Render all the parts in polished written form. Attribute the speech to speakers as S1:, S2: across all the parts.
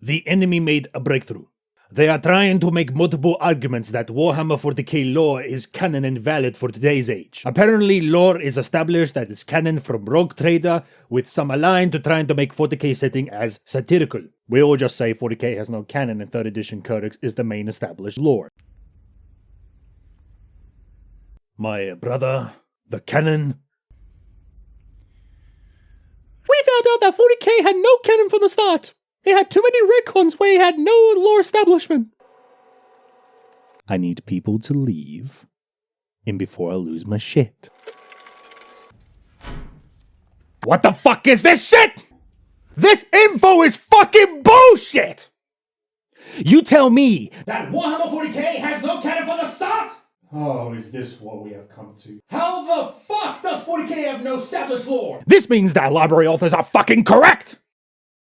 S1: The enemy made a breakthrough. They are trying to make multiple arguments that Warhammer 40k lore is canon and valid for today's age. Apparently, lore is established that is canon from Rogue Trader, with some aligned to trying to make 40k setting as satirical. We all just say 40k has no canon and 3rd edition Codex is the main established lore. My brother, the canon.
S2: We found out that 40k had no canon from the start. It had too many retcons where it had no lore establishment.
S1: I need people to leave, and before I lose my shit. What the fuck is this shit? This info is fucking bullshit! You tell me that Warhammer 40k has no canon from the start? Oh, is this what we have come to? How the fuck does 40k have no established lore? This means that library authors are fucking correct!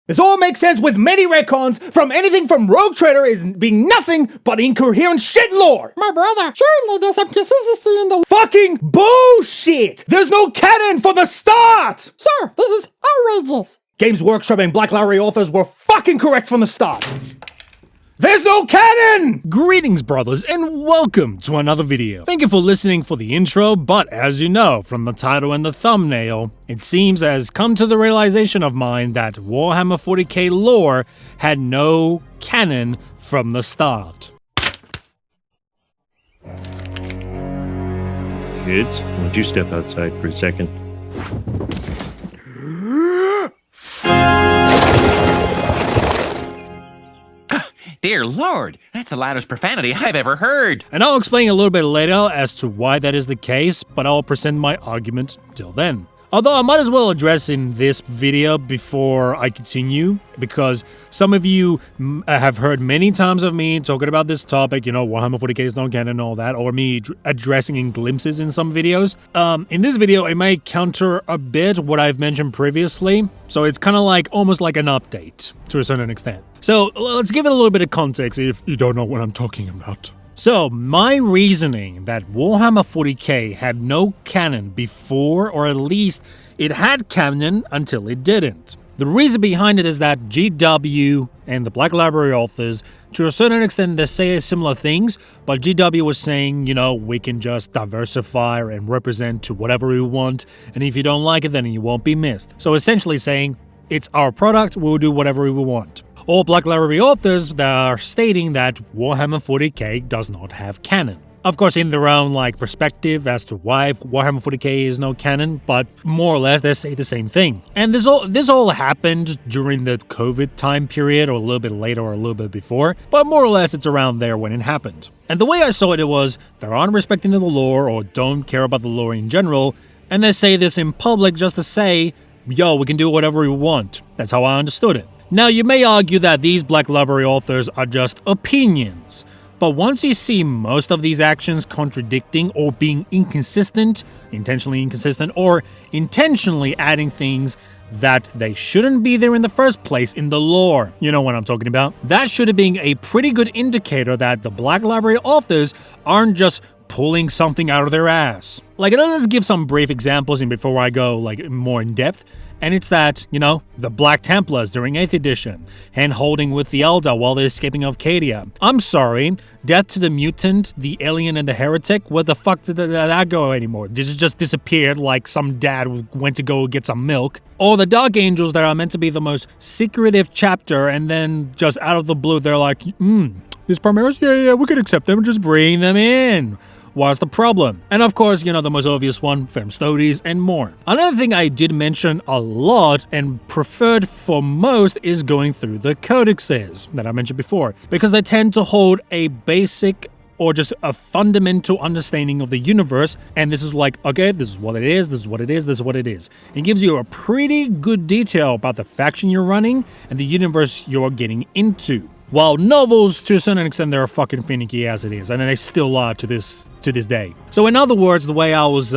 S1: This all makes sense with many retcons from anything from Rogue Trader is being nothing but incoherent shit lore!
S2: My brother, surely there's some consistency in the
S1: Fucking bullshit! There's no canon from the start!
S2: Sir, this is outrageous!
S1: Games Workshop and Black Library authors were fucking correct from the start! There's no canon!
S3: Greetings, brothers, and welcome to another video. Thank you for listening for the intro, but as you know from the title and the thumbnail, it seems has come to the realization of mine that Warhammer 40k lore had no canon from the start.
S4: Kids, why don't you step outside for a second?
S5: Dear Lord, that's the loudest profanity I've ever heard.
S3: And I'll explain a little bit later as to why that is the case, but I'll present my argument till then. Although I might as well address in this video before I continue, because some of you have heard many times of me talking about this topic, you know, Warhammer 40k is no canon and all that, or me addressing in glimpses in some videos. In this video, it may counter a bit what I've mentioned previously, so it's kind of like, almost like an update, to a certain extent. So, let's give it a little bit of context if you don't know what I'm talking about. So, my reasoning that Warhammer 40k had no canon before, or at least it had canon until it didn't. The reason behind it is that GW and the Black Library authors, to a certain extent, they say similar things, but GW was saying, you know, we can just diversify and represent to whatever we want, and if you don't like it, then you won't be missed. So essentially saying, it's our product, we'll do whatever we want. Or Black Library authors that are stating that Warhammer 40k does not have canon. Of course, in their own perspective as to why Warhammer 40k is no canon, but more or less they say the same thing. And this all happened during the COVID time period, or a little bit later or a little bit before, but more or less it's around there when it happened. And the way I saw it was, they aren't respecting the lore or don't care about the lore in general, and they say this in public just to say, yo, we can do whatever we want. That's how I understood it. Now, you may argue that these Black Library authors are just opinions, but once you see most of these actions contradicting or being inconsistent, intentionally inconsistent, or intentionally adding things that they shouldn't be there in the first place in the lore, you know what I'm talking about, that should have been a pretty good indicator that the Black Library authors aren't just pulling something out of their ass. Let's give some brief examples in before I go more in depth. And it's that, you know, the Black Templars during 8th edition, hand-holding with the Elder while they're escaping Arcadia. I'm sorry, Death to the Mutant, the Alien, and the Heretic, where the fuck did that go anymore? Did it just disappeared like some dad went to go get some milk? Or the Dark Angels that are meant to be the most secretive chapter, and then just out of the blue, they're like, these Primaris? Yeah, we could accept them, just bring them in. What's the problem? And of course, you know, the most obvious one, Femstodes and more. Another thing I did mention a lot and preferred for most is going through the codexes that I mentioned before, because they tend to hold a basic or just a fundamental understanding of the universe, and this is like, okay, this is what it is, this is what it is, this is what it is. It gives you a pretty good detail about the faction you're running and the universe you're getting into. While novels, to a certain extent, they're fucking finicky as it is, and they still are to this day. So in other words, the way I was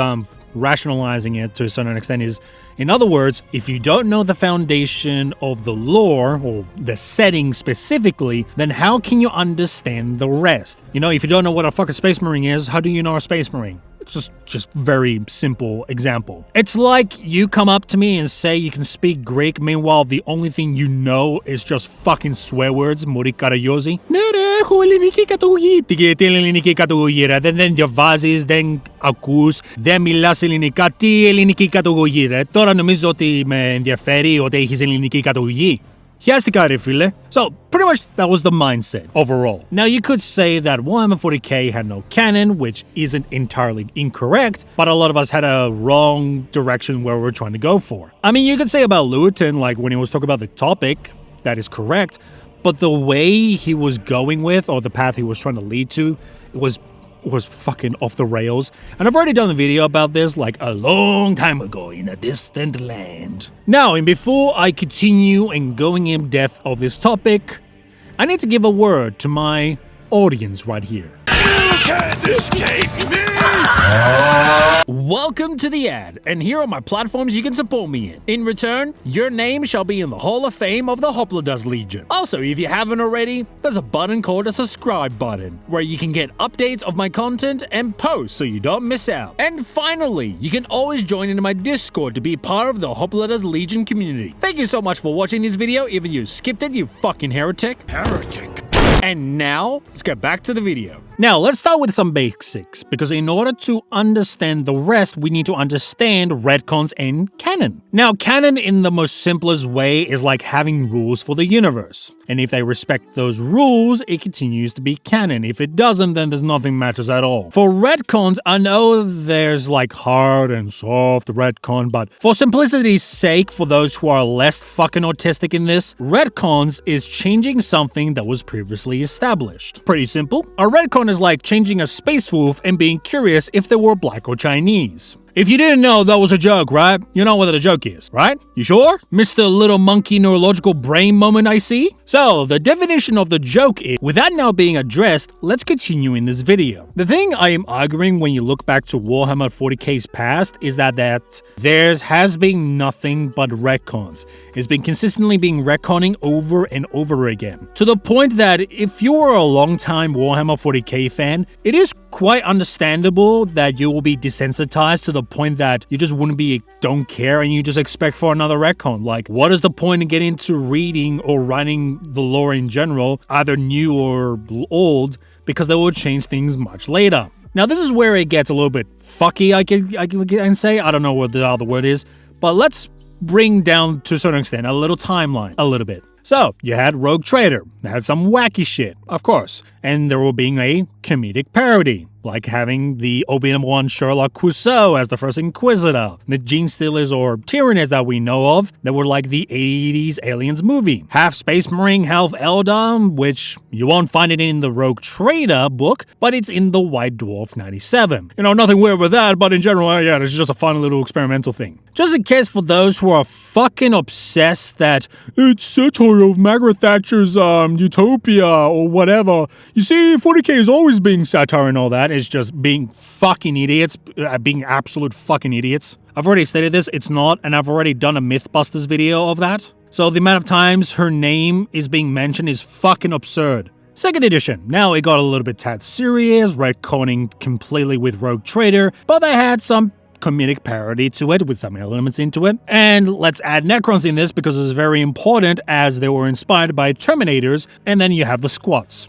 S3: rationalizing it to a certain extent is, in other words, if you don't know the foundation of the lore, or the setting specifically, then how can you understand the rest? You know, if you don't know what a fucking Space Marine is, how do you know a Space Marine? Just very simple example. It's like you come up to me and say you can speak Greek, meanwhile the only thing you know is just fucking swear words, morikarayosi. Ναι, έχω ελληνική καταγωγή. Τι ελληνική καταγωγή, ρε? Δεν διαβάζεις, δεν ακούς, δεν μιλάς ελληνικά. Τι ελληνική καταγωγή, ρε? Τώρα νομίζω ότι με ενδιαφέρει ότι έχεις ελληνική καταγωγή. Χιάστηκα, ρε φίλε. So, pretty much that was the mindset overall. Now, you could say that Warhammer 40k had no canon, which isn't entirely incorrect, but a lot of us had a wrong direction where we're trying to go for. I mean, you could say about Lewitton, like when he was talking about the topic, that is correct, but the way he was going with, or the path he was trying to lead to, was fucking off the rails. And I've already done a video about this like a long time ago in a distant land. Now, and before I continue and going in depth of this topic, I need to give a word to my audience right here.
S6: You can't escape me!
S3: Welcome to the ad, and here are my platforms you can support me in. In return, your name shall be in the Hall of Fame of the Hoplitas Legion. Also, if you haven't already, there's a button called a subscribe button, where you can get updates of my content and posts so you don't miss out. And finally, you can always join into my Discord to be part of the Hoplitas Legion community. Thank you so much for watching this video, even you skipped it, you fucking heretic. And now, let's get back to the video. Now, let's start with some basics, because in order to understand the rest, we need to understand retcons and canon. Now, canon in the most simplest way is like having rules for the universe. And if they respect those rules, it continues to be canon. If it doesn't, then there's nothing matters at all. For retcons, I know there's like hard and soft retcon, but for simplicity's sake, for those who are less fucking autistic in this, retcons is changing something that was previously established. Pretty simple. A retcon is like changing a space wolf and being curious if they were black or Chinese. If you didn't know, that was a joke, right? You know what a joke is, right? You sure? Mr. Little Monkey Neurological Brain moment I see? So, the definition of the joke is, with that now being addressed, let's continue in this video. The thing I am arguing when you look back to Warhammer 40k's past is that there has been nothing but retcons. It's been consistently being retconning over and over again. To the point that if you were a long-time Warhammer 40k fan, it is quite understandable that you will be desensitized to the point that you just don't care and you just expect for another retcon. Like, what is the point in getting into reading or writing the lore in general, either new or old, because they will change things much later. Now, this is where it gets a little bit fucky, I can say. I don't know what the other word is, but let's bring down, to a certain extent, a little timeline, a little bit. So, you had Rogue Trader, that had some wacky shit, of course, and there will be a comedic parody, like having the Obi-Wan Sherlock Clouseau as the first Inquisitor, the Gene Stealers or Tyranids that we know of, that were like the 80s Aliens movie, half Space Marine, half Eldar, which you won't find it in the Rogue Trader book, but it's in the White Dwarf 97. You know, nothing weird with that, but in general, yeah, it's just a fun little experimental thing. Just in case for those who are fucking obsessed that it's satire of Margaret Thatcher's utopia or whatever. You see, 40k is always being satire and all that. It's just being fucking idiots, being absolute fucking idiots. I've already stated this, it's not, and I've already done a Mythbusters video of that. So the amount of times her name is being mentioned is fucking absurd. Second edition. Now it got a little bit tad serious, retconning completely with Rogue Trader, but they had some comedic parody to it with some elements into it. And let's add Necrons in this because it's very important as they were inspired by Terminators, and then you have the Squats,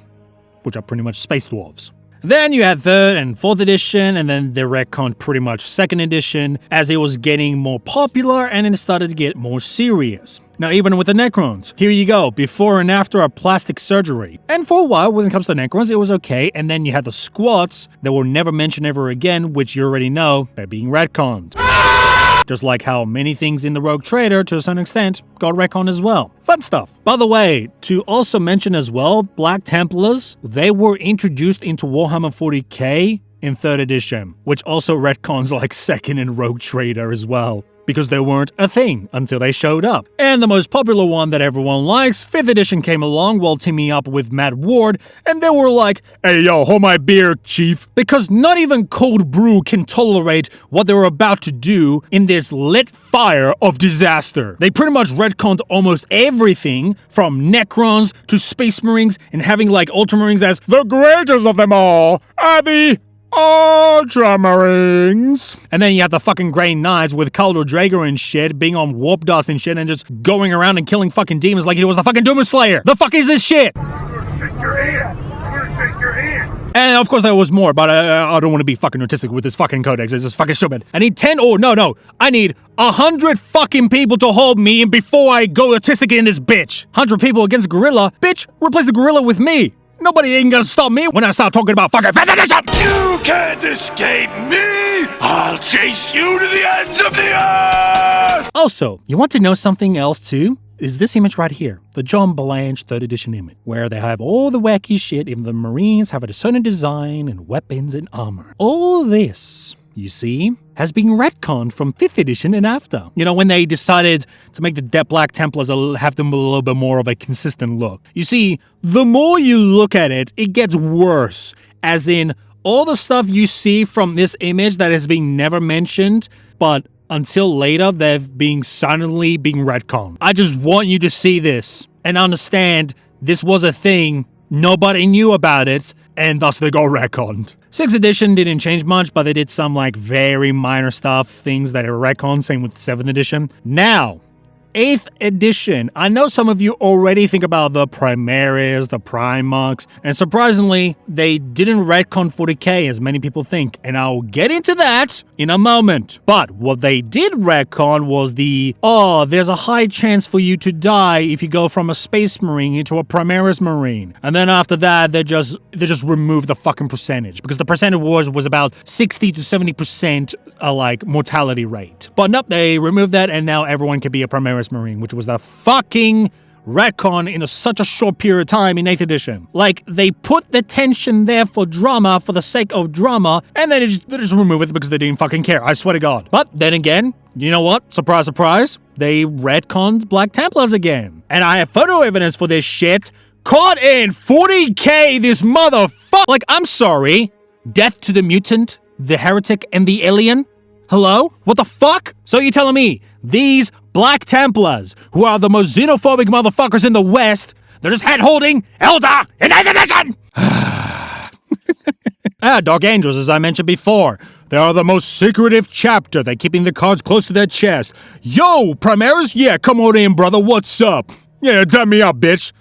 S3: which are pretty much Space Dwarves. Then you had 3rd and 4th edition, and then they retconned pretty much 2nd edition as it was getting more popular and it started to get more serious. Now, even with the Necrons, here you go, before and after a plastic surgery. And for a while, when it comes to the Necrons, it was okay, and then you had the Squats that were never mentioned ever again, which you already know, they're being retconned. Just like how many things in the Rogue Trader, to a certain extent, got retconned as well. Fun stuff. By the way, to also mention as well, Black Templars, they were introduced into Warhammer 40k in 3rd edition, which also retcons like 2nd and Rogue Trader as well, because they weren't a thing until they showed up. And the most popular one that everyone likes, 5th edition came along while teaming up with Matt Ward, and they were like, "Hey yo, hold my beer, chief." Because not even Cold Brew can tolerate what they were about to do in this lit fire of disaster. They pretty much retconned almost everything from Necrons to Space Marines, and having like Ultramarines as the greatest of them all are the Ultramarines. And then you have the fucking Grey Knights with Khaldor Drager and shit, being on warp dust and shit, and just going around and killing fucking demons like he was the fucking Doom Slayer. The fuck is this shit?
S6: I'm gonna shake your hand. I'm gonna shake your hand.
S3: And of course there was more, but I don't want to be fucking artistic with this fucking codex. It's just fucking stupid. I need 10 or no. I need 100 fucking people to hold me and before I go artistic in this bitch. 100 people against gorilla. Bitch, replace the gorilla with me. Nobody ain't gonna stop me when I start talking about fucking fifth edition.
S6: You can't escape me. I'll chase you to the ends of the earth.
S3: Also, you want to know something else too? Is this image right here, the John Blanche 3rd edition image, where they have all the wacky shit, even the Marines have a certain design and weapons and armor. All this, you see, has been retconned from 5th edition and after. You know, when they decided to make the Black Templars have them a little bit more of a consistent look. You see, the more you look at it, it gets worse, as in all the stuff you see from this image that has been never mentioned, but until later, they've been suddenly being retconned. I just want you to see this and understand this was a thing, nobody knew about it, and thus they got retconned. 6th edition didn't change much, but they did some like very minor stuff, things that are retconned, same with 7th edition. Now, 8th edition. I know some of you already think about the Primaris, the Primarchs, and surprisingly, they didn't retcon 40k as many people think, and I'll get into that in a moment. But what they did retcon was there's a high chance for you to die if you go from a Space Marine into a Primaris Marine. And then after that, they just removed the fucking percentage, because the percentage was about 60 to 70% like mortality rate. But nope, they removed that, and now everyone can be a Primaris Marine, which was the fucking retcon in such a short period of time in 8th edition. Like, they put the tension there for drama, for the sake of drama, and then they just remove it because they didn't fucking care, I swear to God. But then again, you know what? Surprise, surprise, they retconned Black Templars again. And I have photo evidence for this shit. Caught in 40k, this motherfucker. Like, I'm sorry. Death to the mutant, the heretic, and the alien? Hello? What the fuck? So you're telling me these Black Templars, who are the most xenophobic motherfuckers in the West, they're just hand-holding Elder in 8th edition? Dark Angels, as I mentioned before. They are the most secretive chapter. They're keeping the cards close to their chest. Yo, Primaris? Yeah, come on in, brother. What's up? Yeah, dab me up, bitch.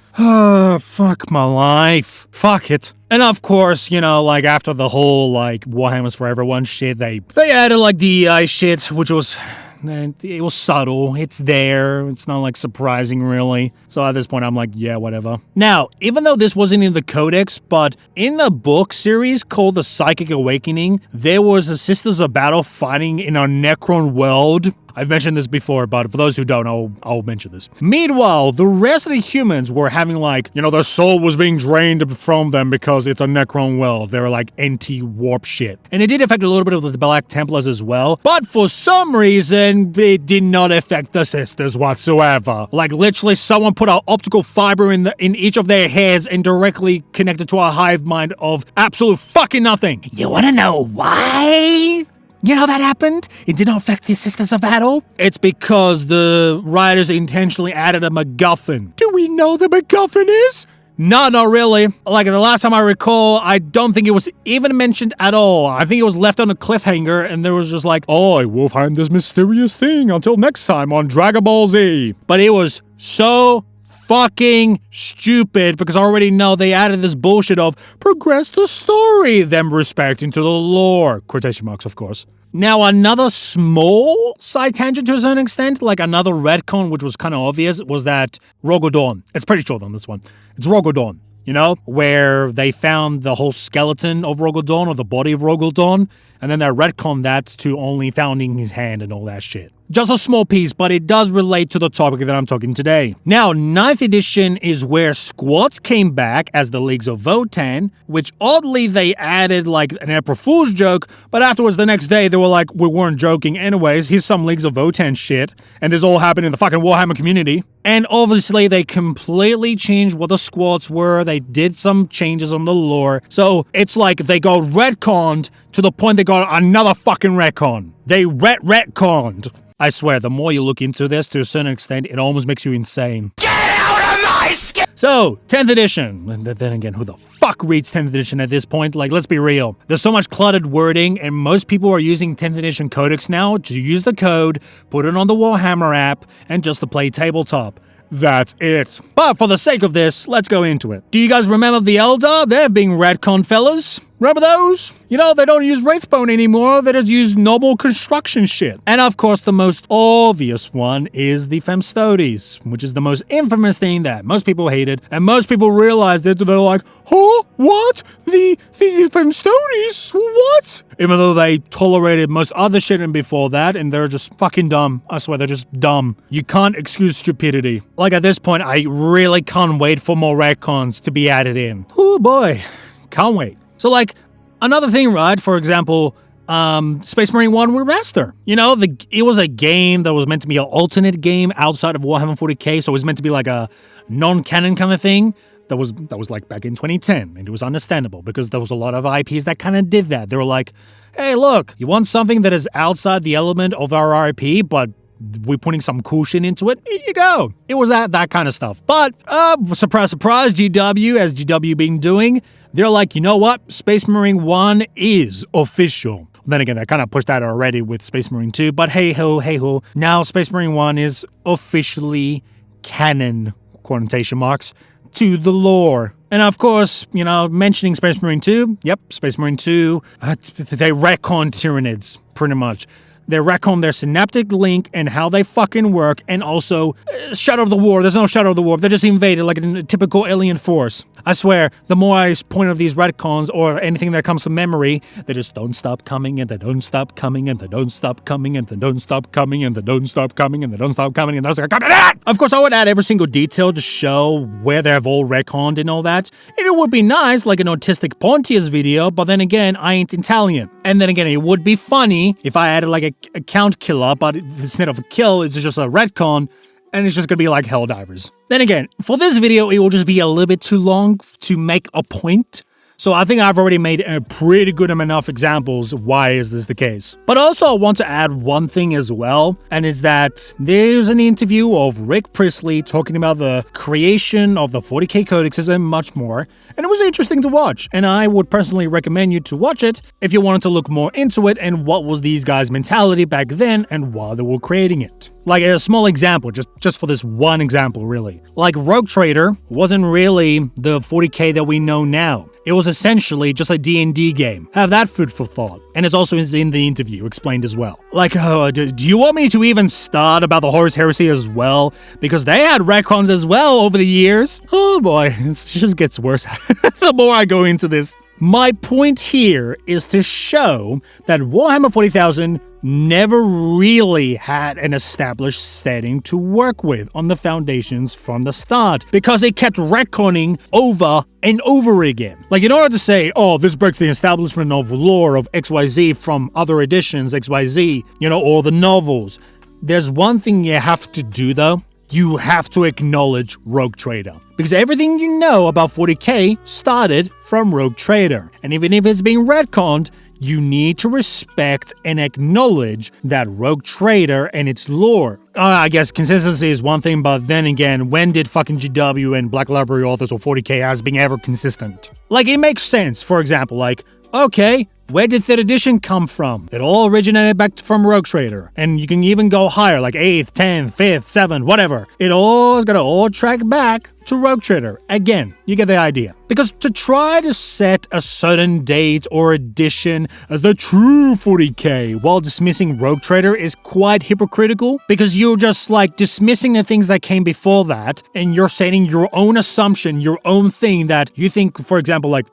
S3: Fuck my life. Fuck it. And of course, you know, like after the whole like Warhammer's for Everyone shit, they added like DEI shit, which was it was subtle. It's there. It's not like surprising really. So at this point, I'm like, yeah, whatever. Now, even though this wasn't in the Codex, but in a book series called The Psychic Awakening, there was a Sisters of Battle fighting in a Necron world. I've mentioned this before, but for those who don't, I'll mention this. Meanwhile, the rest of the humans were having like, you know, their soul was being drained from them because it's a Necron world. They were like anti-warp shit. And it did affect a little bit of the Black Templars as well, but for some reason, it did not affect the Sisters whatsoever. Like literally someone put an optical fiber in each of their heads and directly connected to a hive mind of absolute fucking nothing. You wanna know why? You know that happened? It did not affect the Sisters of Battle? It's because the writers intentionally added a MacGuffin. Do we know the MacGuffin is? No, not really. Like, the last time I recall, I don't think it was even mentioned at all. I think it was left on a cliffhanger, and there was just like, oh, I will find this mysterious thing until next time on Dragon Ball Z. But it was so fucking stupid, because I already know they added this bullshit of progress the story, them respecting to the lore. Quotation marks, of course. Now, another small side tangent to a certain extent, like another retcon, which was kind of obvious, was that Rogodorn. It's pretty short on this one. It's Rogodorn, you know, where they found the whole skeleton of Rogodorn, or the body of Rogodorn, and then they retconned that to only finding his hand and all that shit. Just a small piece, but it does relate to the topic that I'm talking today. Now, 9th edition is where squads came back as the Leagues of Votann, which oddly they added like an April Fool's joke, but afterwards the next day they were like, we weren't joking anyways, here's some Leagues of Votann shit, and this all happened in the fucking Warhammer community. And obviously they completely changed what the squads were, they did some changes on the lore, so it's like they got retconned to the point they got another fucking retcon. They retconned. I swear, the more you look into this, to a certain extent, it almost makes you insane.
S6: Get out of my skin!
S3: So, 10th edition. And then again, who the fuck reads 10th edition at this point? Like, let's be real. There's so much cluttered wording, and most people are using 10th edition codex now to use the code, put it on the Warhammer app, and just to play tabletop. That's it. But for the sake of this, let's go into it. Do you guys remember the Elder? They're being retcon, fellas. Remember those? You know, they don't use Wraithbone anymore, they just use normal construction shit. And of course, the most obvious one is the Femstodes, which is the most infamous thing that most people hated, and most people realized it, they're like, huh? What? The Femstodes? What? Even though they tolerated most other shit and before that, and they're just fucking dumb. I swear, they're just dumb. You can't excuse stupidity. Like, at this point, I really can't wait for more retcons to be added in. Oh boy, can't wait. So, like, another thing, right? For example, Space Marine 1 Remaster. You know, it was a game that was meant to be an alternate game outside of Warhammer 40k, so it was meant to be like a non-canon kind of thing. That was like back in 2010, and it was understandable because there was a lot of IPs that kind of did that. They were like, hey, look, you want something that is outside the element of our IP, but we're putting some cool shit into it. Here you go. It was that kind of stuff. But, surprise, surprise, GW, as GW been doing, they're like, you know what? Space Marine 1 is official. Then again, they kind of pushed that already with Space Marine 2, but hey ho. Now Space Marine 1 is officially canon, quotation marks, to the lore. And of course, you know, mentioning Space Marine 2, yep, Space Marine 2, they retcon Tyranids, pretty much. They retcon their synaptic link and how they fucking work, and also Shadow of the War. There's no Shadow of the War. They just invaded like a typical alien force. I swear, the more I point of these retcons or anything that comes to memory, they just don't stop coming, and they don't stop coming, and they don't stop coming, and they don't stop coming, and they don't stop coming, and they don't stop coming, and I was like, of course, I would add every single detail to show where they have all retconned and all that. And it would be nice, like an autistic Pontius video, but then again, I ain't Italian. And then again, it would be funny if I added like a count killer, but instead of a kill, it's just a retcon, and it's just gonna be like Helldivers. Then again, for this video, it will just be a little bit too long to make a point. So I think I've already made a pretty good enough examples why is this the case. But also I want to add one thing as well, and is that there's an interview of Rick Priestley talking about the creation of the 40k codexes and much more, and it was interesting to watch, and I would personally recommend you to watch it if you wanted to look more into it and what was these guys' mentality back then and why they were creating it. Like a small example, just for this one example really. Like Rogue Trader wasn't really the 40k that we know now. It was essentially just a D&D game. Have that food for thought. And it's also in the interview explained as well. Like, do you want me to even start about the Horus Heresy as well? Because they had retcons as well over the years. Oh boy, it just gets worse the more I go into this. My point here is to show that Warhammer 40,000 never really had an established setting to work with on the foundations from the start, because it kept retconning over and over again. Like, in order to say, oh, this breaks the establishment of lore of XYZ from other editions, XYZ, you know, or the novels, there's one thing you have to do though. You have to acknowledge Rogue Trader. Because everything you know about 40k started from Rogue Trader. And even if it's being retconned, you need to respect and acknowledge that Rogue Trader and its lore. I guess consistency is one thing, but then again, when did fucking GW and Black Library authors or 40k has been ever consistent? Like, it makes sense, for example, like, okay, where did 3rd edition come from? It all originated back from Rogue Trader. And you can even go higher, like 8th, 10th, 5th, 7th, whatever. It all is gonna all track back to Rogue Trader. Again, you get the idea. Because to try to set a certain date or edition as the true 40k while dismissing Rogue Trader is quite hypocritical, because you're just like dismissing the things that came before that, and you're setting your own assumption, your own thing that you think, for example, like,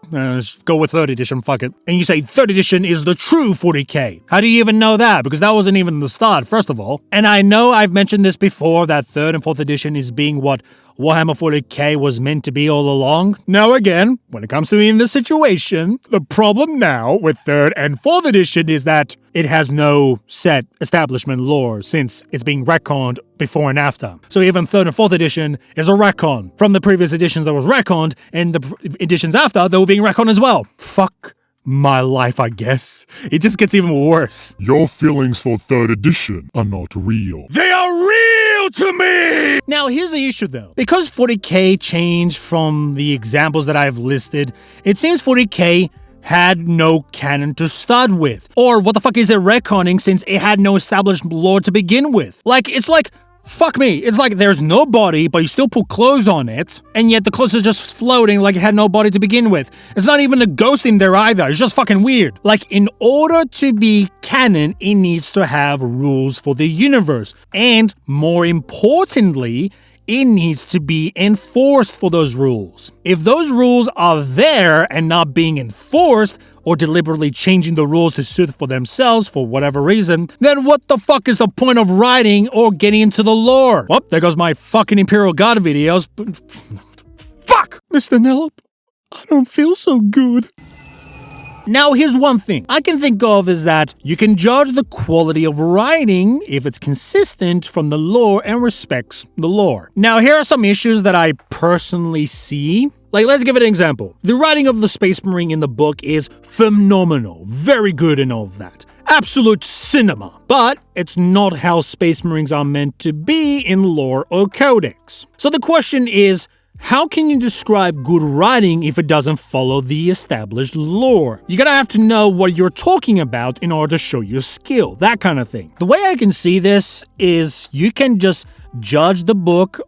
S3: go with 3rd edition, fuck it. And you say 3rd edition is the true 40k. How do you even know that? Because that wasn't even the start, first of all. And I know I've mentioned this before, that 3rd and 4th edition is being what Warhammer 40k was meant to be all along. Now again, when it comes to in this situation, the problem now with 3rd and 4th edition is that it has no set establishment lore since it's being retconned before and after. So even 3rd and 4th edition is a retcon from the previous editions that was retconned, and the editions after, they were being retconned as well. Fuck my life, I guess. It just gets even worse.
S7: Your feelings for 3rd edition are not real.
S6: They are real real to me!
S3: Now, here's the issue though. Because 40k changed from the examples that I've listed, it seems 40k had no canon to start with. Or what the fuck is it retconning since it had no established lore to begin with? Like, it's like, fuck me. It's like there's no body, but you still put clothes on it, and yet the clothes are just floating like it had no body to begin with. It's not even a ghost in there either. It's just fucking weird. Like, in order to be canon, it needs to have rules for the universe. And more importantly, it needs to be enforced for those rules. If those rules are there and not being enforced, or deliberately changing the rules to suit for themselves for whatever reason, then what the fuck is the point of writing or getting into the lore? Well, there goes my fucking Imperial God videos. Fuck!
S2: Mr. Nellop, I don't feel so good.
S3: Now, here's one thing I can think of is that you can judge the quality of writing if it's consistent from the lore and respects the lore. Now, here are some issues that I personally see. Like, let's give it an example. The writing of the Space Marine in the book is phenomenal, very good and all of that. Absolute cinema. But it's not how Space Marines are meant to be in lore or codex. So the question is, how can you describe good writing if it doesn't follow the established lore? You're gonna have to know what you're talking about in order to show your skill, that kind of thing. The way I can see this is you can just judge the book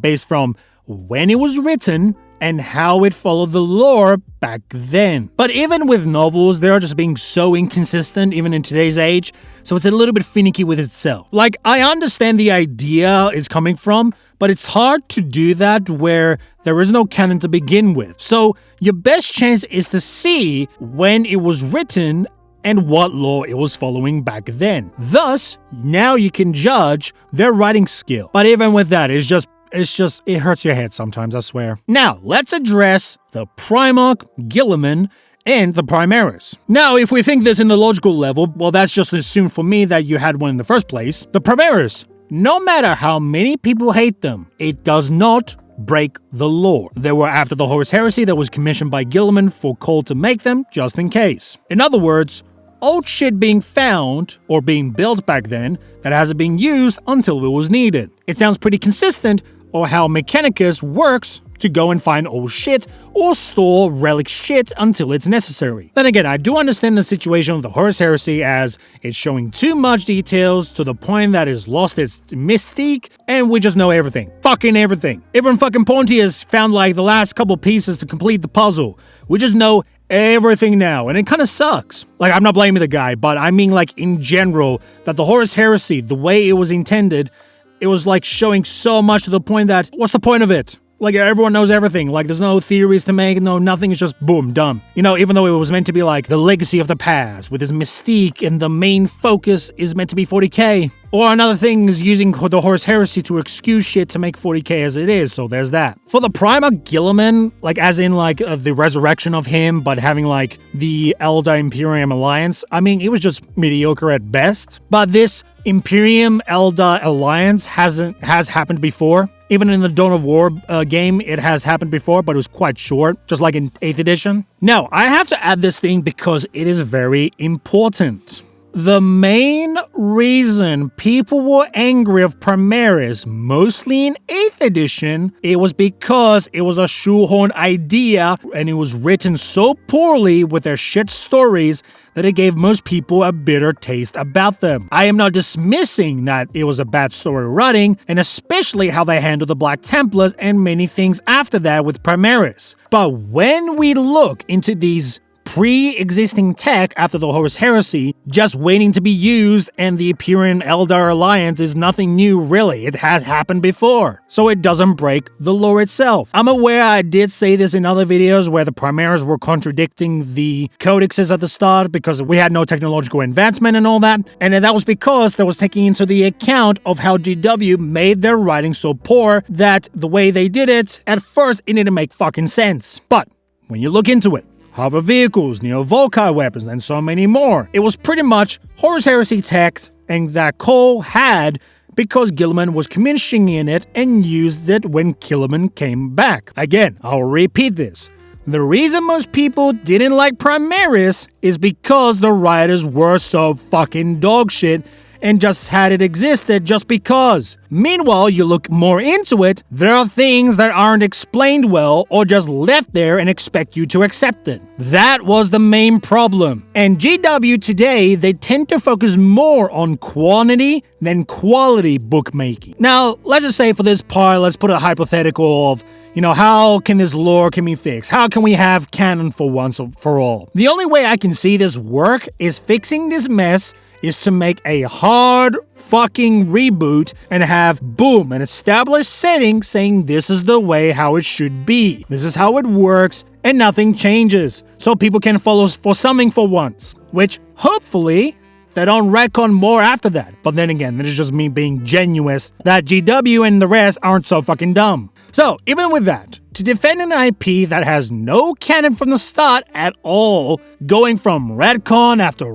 S3: based from when it was written and how it followed the lore back then. But even with novels, they're just being so inconsistent even in today's age, so it's a little bit finicky with itself. Like, I understand the idea is coming from, but it's hard to do that where there is no canon to begin with. So your best chance is to see when it was written and what lore it was following back then. Thus, now you can judge their writing skill. But even with that, it hurts your head sometimes, I swear. Now, let's address the Primarch, Guilliman, and the Primaris. Now, if we think this in the logical level, well, that's just assumed for me that you had one in the first place. The Primaris, no matter how many people hate them, it does not break the lore. They were after the Horus Heresy that was commissioned by Guilliman for Cole to make them, just in case. In other words, old shit being found or being built back then that hasn't been used until it was needed. It sounds pretty consistent or how Mechanicus works to go and find old shit or store relic shit until it's necessary. Then again, I do understand the situation of the Horus Heresy as it's showing too much details to the point that it's lost its mystique and we just know everything. Fucking everything. Even fucking Pontius found like the last couple pieces to complete the puzzle. We just know everything now, and it kind of sucks. Like, I'm not blaming the guy, but I mean like in general, that the Horus Heresy, the way it was intended, it was like showing so much to the point that, what's the point of it? Like, everyone knows everything. Like, there's no theories to make, no nothing, is just boom, done. You know, even though it was meant to be like the legacy of the past, with its mystique, and the main focus is meant to be 40k. Or another thing is using the Horus Heresy to excuse shit to make 40k as it is, so there's that. For the Primarch Guilliman, like as in like the resurrection of him, but having like the Eldar Imperium Alliance, I mean, it was just mediocre at best. But this Imperium Eldar Alliance has happened before. Even in the Dawn of War game, it has happened before, but it was quite short, just like in 8th edition. Now, I have to add this thing because it is very important. The main reason people were angry of Primaris, mostly in 8th edition, it was because it was a shoehorn idea and it was written so poorly with their shit stories that it gave most people a bitter taste about them. I am not dismissing that it was a bad story writing, and especially how they handled the Black Templars and many things after that with Primaris. But when we look into these pre-existing tech after the Horus Heresy, just waiting to be used, and the Imperium Eldar Alliance is nothing new really, it has happened before, so it doesn't break the lore itself. I'm aware I did say this in other videos where the Primaris were contradicting the codexes at the start because we had no technological advancement and all that, and that was because they was taking into the account of how GW made their writing so poor that the way they did it, at first it didn't make fucking sense. But when you look into it, hover vehicles, Neo-Volkite weapons, and so many more. It was pretty much Horus Heresy tech and that Cole had because Guilliman was commissioning it and used it when Guilliman came back. Again, I'll repeat this. The reason most people didn't like Primaris is because the writers were so fucking dogshit and just had it existed just because. Meanwhile, you look more into it, there are things that aren't explained well or just left there and expect you to accept it. That was the main problem. And GW today, they tend to focus more on quantity than quality bookmaking. Now, let's just say for this part, let's put a hypothetical of, how can this lore be fixed? How can we have canon for once for all? The only way I can see this work is fixing this mess is to make a hard fucking reboot and have, boom, an established setting saying this is the way how it should be. This is how it works, and nothing changes. So people can follow for something for once. Which, hopefully, they don't retcon more after that. But then again, that is just me being genuine that GW and the rest aren't so fucking dumb. So, even with that, to defend an IP that has no canon from the start at all, going from retcon after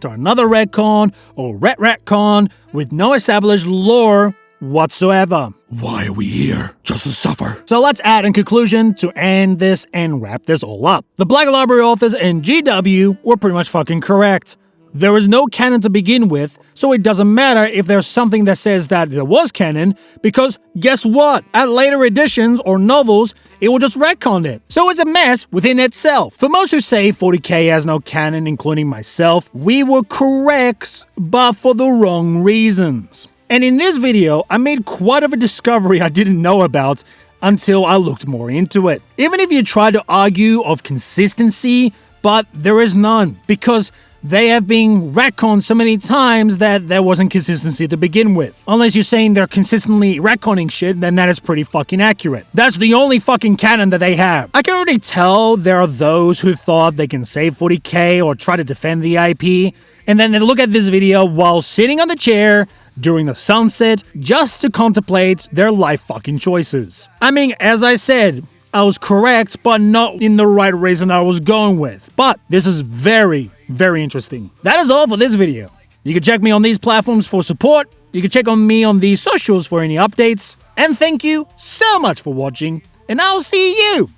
S3: another retcon, or retcon, with no established lore whatsoever.
S1: Why are we here? Just to suffer.
S3: So let's add in conclusion to end this and wrap this all up. The Black Library authors and GW were pretty much fucking correct. There is no canon to begin with, so it doesn't matter if there's something that says that there was canon, because guess what? At later editions or novels, it will just retcon it. So it's a mess within itself. For most who say 40k has no canon, including myself, we were correct, but for the wrong reasons. And in this video, I made quite of a discovery I didn't know about until I looked more into it. Even if you try to argue of consistency, but there is none, because they have been retconned so many times that there wasn't consistency to begin with. Unless you're saying they're consistently retconning shit, then that is pretty fucking accurate. That's the only fucking canon that they have. I can already tell there are those who thought they can save 40k or try to defend the IP, and then they look at this video while sitting on the chair during the sunset just to contemplate their life fucking choices. I mean, as I said, I was correct, but not in the right reason I was going with. But this is very interesting. That is all for this video. You can check me on these platforms for support. You can check on me on these socials for any updates. And thank you so much for watching. And I'll see you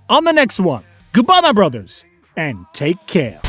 S3: on the next one. Goodbye, my brothers. And take care.